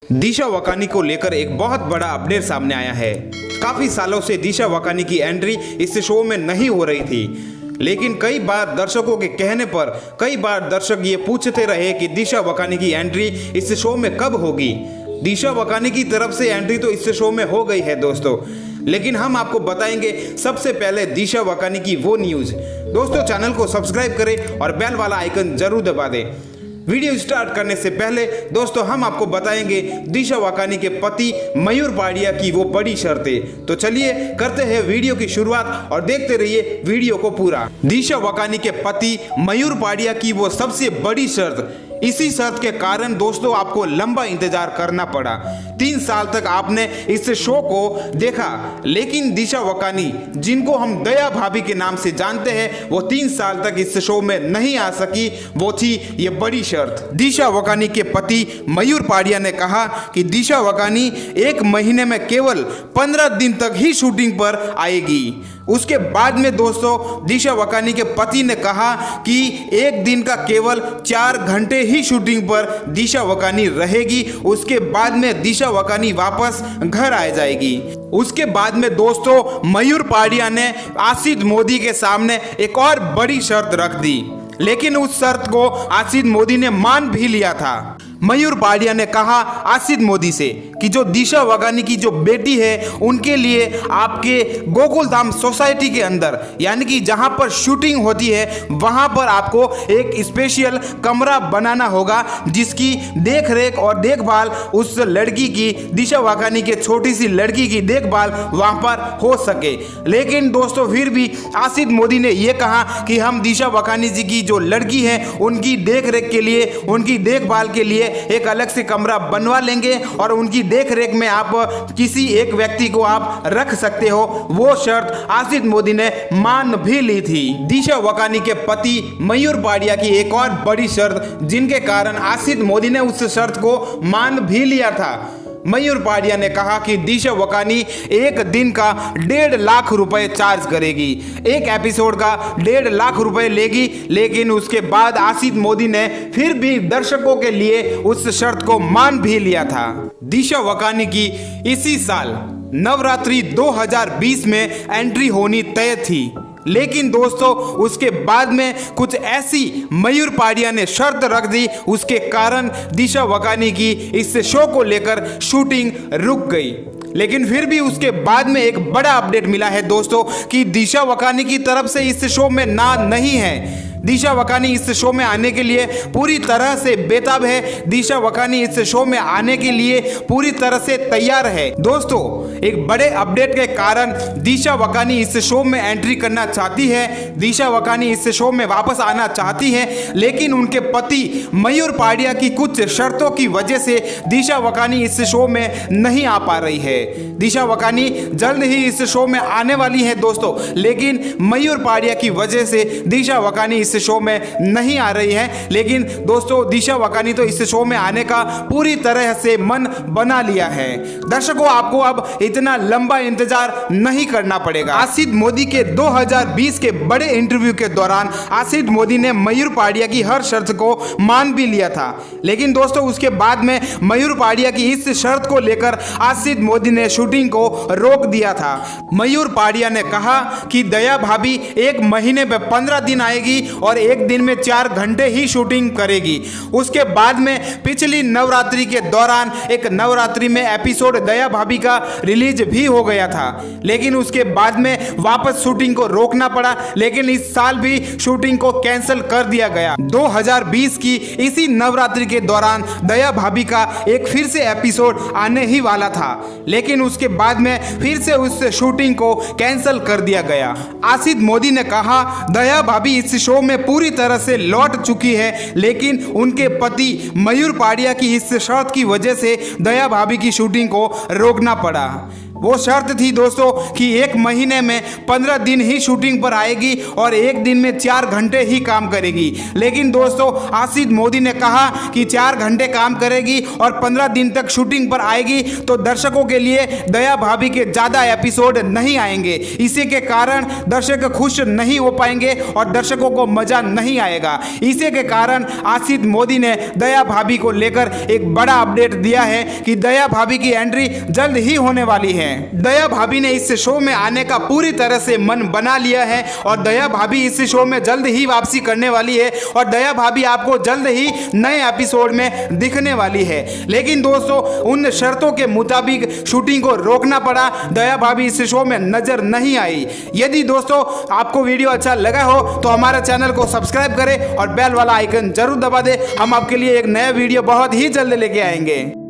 दिशा वकानी को लेकर एक बहुत बड़ा अपडेट सामने आया है। काफी सालों से दिशा वकानी की एंट्री इस शो में नहीं हो रही थी, लेकिन कई बार दर्शकों के कहने पर कई बार दर्शक ये पूछते रहे कि दिशा वकानी की एंट्री इस शो में कब होगी। दिशा वकानी की तरफ से एंट्री तो इस शो में हो गई है दोस्तों, लेकिन हम आपको बताएंगे सबसे पहले दिशा वकानी की वो न्यूज़। दोस्तों चैनल को सब्सक्राइब करें और बेल वाला आइकन जरूर दबा दें। वीडियो स्टार्ट करने से पहले दोस्तों हम आपको बताएंगे दिशा वकानी के पति मयूर पाडिया की वो बड़ी शर्तें। तो चलिए करते हैं वीडियो की शुरुआत और देखते रहिए वीडियो को पूरा। दिशा वकानी के पति मयूर पाडिया की वो सबसे बड़ी शर्त, इसी शर्त के कारण दोस्तों आपको लंबा इंतजार करना पड़ा। 3 साल तक आपने इस शो को देखा, लेकिन दिशा वकानी जिनको हम दया भाभी के नाम से जानते हैं वो 3 साल तक इस शो में नहीं आ सकी। वो थी ये बड़ी शर्त। दिशा वकानी के पति मयूर पाडिया ने कहा कि दिशा वकानी 1 महीने में केवल 15 दिन तक ही शूटिंग पर आएगी। उसके बाद में दोस्तों दिशा वकानी के पति ने कहा कि 1 दिन का केवल 4 घंटे ही शूटिंग पर दिशा वकानी रहेगी। उसके बाद में दिशा वकानी वापस घर आ जाएगी। उसके बाद में दोस्तों मयूर पाडिया ने आसिफ मोदी के सामने एक और बड़ी शर्त रख दी, लेकिन उस शर्त को आसिफ मोदी ने मान भी लिया था। मयूर पाडिया ने कहा आसिफ मोदी से कि जो दिशा वकानी की जो बेटी है उनके लिए आपके गोकुल धाम सोसाइटी के अंदर, यानी कि जहां पर शूटिंग होती है वहां पर आपको एक स्पेशल कमरा बनाना होगा, जिसकी देख रेख और देखभाल उस लड़की की, दिशा वकानी के छोटी सी लड़की की देखभाल वहां पर हो सके। लेकिन दोस्तों फिर भी आसिफ मोदी ने यह कहा कि हम दिशा वकानी जी की जो लड़की है उनकी देख रेख के लिए, उनकी देखभाल के लिए एक अलग से कमरा बनवा लेंगे और उनकी देखरेख में आप किसी एक व्यक्ति को आप रख सकते हो। वो शर्त आसिफ मोदी ने मान भी ली थी। दिशा वकानी के पति मयूर पाडिया की एक और बड़ी शर्त, जिनके कारण आसिफ मोदी ने उस शर्त को मान भी लिया था। मयूर पाडिया ने कहा कि दिशा वकानी 1 दिन का 1.5 लाख रुपए चार्ज करेगी, एक एपिसोड का 1.5 लाख रुपए लेगी। लेकिन उसके बाद आसिफ मोदी ने फिर भी दर्शकों के लिए उस शर्त को मान भी लिया था। दिशा वकानी की इसी साल नवरात्रि 2020 में एंट्री होनी तय थी, लेकिन दोस्तों उसके बाद में कुछ ऐसी मयूर पाडिया ने शर्त रख दी, उसके कारण दिशा वकानी की इस शो को लेकर शूटिंग रुक गई। लेकिन फिर भी उसके बाद में एक बड़ा अपडेट मिला है दोस्तों कि दिशा वकानी की तरफ से इस शो में ना नहीं है। दिशा वकानी इस शो में आने के लिए पूरी तरह से बेताब है। दिशा वकानी इस शो में आने के लिए पूरी तरह से तैयार है। दोस्तों एक बड़े अपडेट के कारण दिशा वकानी इस शो में एंट्री करना चाहती है, दिशा वकानी इस शो में वापस आना चाहती है, लेकिन उनके पति मयूर पाडिया की कुछ शर्तों की वजह से दिशा वकानी इस शो में नहीं आ पा रही है। दिशा वकानी जल्द ही इस शो में आने वाली है दोस्तों, लेकिन मयूर पाडिया की वजह से दिशा वकानी इस शो में नहीं आ रही है। लेकिन दोस्तों दिशा वकानी तो इस शो में आने का पूरी तरह से मन बना लिया है। दर्शकों आपको अब इतना लंबा इंतजार नहीं करना पड़ेगा। आसिफ मोदी के 2020 के बड़े इंटरव्यू के दौरान आसिफ मोदी ने मयूर पाडिया की हर शर्त को मान भी लिया था, लेकिन दोस्तों उसके बाद में मयूर पाडिया की इस शर्त को लेकर आसिफ मोदी ने शूटिंग को रोक दिया था। मयूर पाडिया ने कहा कि दया भाभी 1 महीने में 15 दिन आएगी और 1 दिन में 4 घंटे ही शूटिंग करेगी। उसके बाद में पिछली नवरात्रि के दौरान एक नवरात्रि में एपिसोड दया भाभी का रिलीज भी हो गया था, लेकिन उसके बाद में वापस शूटिंग को रोकना पड़ा। लेकिन इस साल भी शूटिंग को कैंसिल कर दिया गया। 2020 की इसी नवरात्रि के दौरान दया भाभी का एक फिर से एपिसोड आने ही वाला था, लेकिन उसके बाद में फिर से उस शूटिंग को कैंसिल कर दिया गया। आसिफ मोदी ने कहा दया भाभी इस शो में पूरी तरह से लौट चुकी है, लेकिन उनके पति मयूर पाडिया की इस शर्त की वजह से दया भाभी की शूटिंग को रोकना पड़ा। वो शर्त थी दोस्तों कि 1 महीने में 15 दिन ही शूटिंग पर आएगी और 1 दिन में 4 घंटे ही काम करेगी। लेकिन दोस्तों आसिफ मोदी ने कहा कि 4 घंटे काम करेगी और 15 दिन तक शूटिंग पर आएगी, तो दर्शकों के लिए दया भाभी के ज़्यादा एपिसोड नहीं आएंगे। इसी के कारण दर्शक खुश नहीं हो पाएंगे और दर्शकों को मजा नहीं आएगा। इसी के कारण आसित मोदी ने दया भाभी को लेकर एक बड़ा अपडेट दिया है कि दया भाभी की एंट्री जल्द ही होने वाली है। दया भाभी ने इस शो में आने का पूरी तरह से मन बना लिया है और दया भाभी इस शो में जल्द ही वापसी करने वाली है और दया भाभी आपको जल्द ही नए एपिसोड में दिखने वाली है। लेकिन दोस्तों उन शर्तों के मुताबिक शूटिंग को रोकना पड़ा, दया भाभी इस शो में नजर नहीं आई। यदि दोस्तों आपको वीडियो अच्छा लगा हो तो हमारे चैनल को सब्सक्राइब करें और बेल वाला आइकन जरूर दबा दें। हम आपके लिए एक नया वीडियो बहुत ही जल्द लेके आएंगे।